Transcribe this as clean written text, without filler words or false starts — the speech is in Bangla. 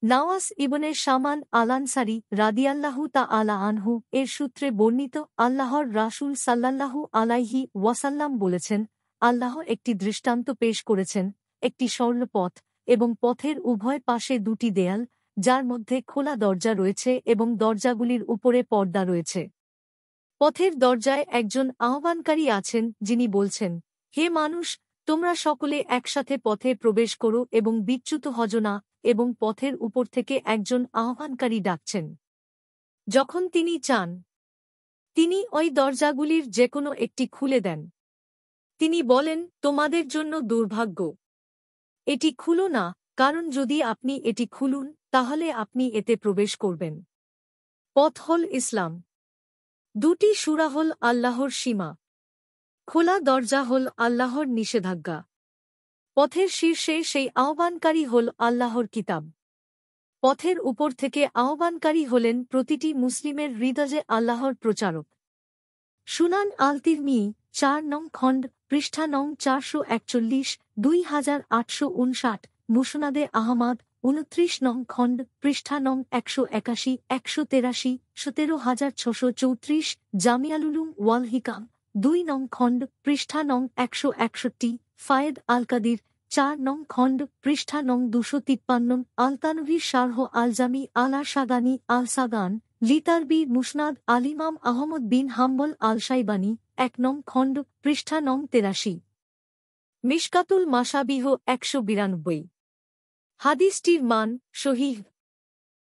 নাওয়াস ইবনে শামান আল-আনসারী রাদিয়াল্লাহু তাআলা আনহু এর সূত্রে বর্ণিত আল্লাহর রাসূল সাল্লাল্লাহু আলাইহি ওয়াসাল্লাম বলেছেন, আল্লাহ একটি দৃষ্টান্ত পেশ করেছেন, একটি সরল পথ এবং পথের উভয় পাশে দুটি দেয়াল, যার মধ্যে খোলা দরজা রয়েছে এবং দরজাগুলির উপরে পর্দা রয়েছে। পথের দরজায় একজন আহ্বানকারী আছেন যিনি বলছেন, হে মানুষ, তোমরা সকলে একসাথে পথে প্রবেশ করো এবং বিচ্যুত হজ না, এবং পথের উপর থেকে একজন আহ্বানকারী ডাকছেন। যখন তিনি চান, তিনি ওই দরজাগুলির যেকোনো একটি খুলে দেন। তিনি বলেন, তোমাদের জন্য দুর্ভাগ্য, এটি খুলো না, কারণ যদি আপনি এটি খুলুন তাহলে আপনি এতে প্রবেশ করবেন। পথ হল ইসলাম। দুটি সূরা হল আল্লাহর সীমা। খোলা দরজা হল আল্লাহর নিষেধাজ্ঞা। পথের শীর্ষে সেই আহ্বানকারী হল আল্লাহর কিতাব। পথের উপর থেকে আহ্বানকারী হলেন প্রতিটি মুসলিমের হৃদয়ে আল্লাহর প্রচারক। সুনান আল-তিরমিযী ৪ নং খণ্ড পৃষ্ঠা নং ৪৪১, ২৮৫৯, মুসনাদে আহমাদ ২৯ নং খণ্ড পৃষ্ঠা নং ১৮১, ১৮৩, ১৭৬৩৪, জামিয়াল উলুম ওয়াল হিকাম ২ নং খণ্ড পৃষ্ঠা নং ১৬১, ফায়েদ আল কাদির ৪ নং খণ্ড পৃষ্ঠা নং ২৫৩, আল-তানভীর শারহ আল-জামি আলা শাগানি আল-সাগান, লিতারবি মুসনাদ আল-ইমাম আহমদ বিন হাম্বল আল-শাইবানি ১ নং খণ্ড পৃষ্ঠা নং ৮৩। মিশকাতুল মাশাবিহ ১৯২। হাদিসটির মান সহিহ।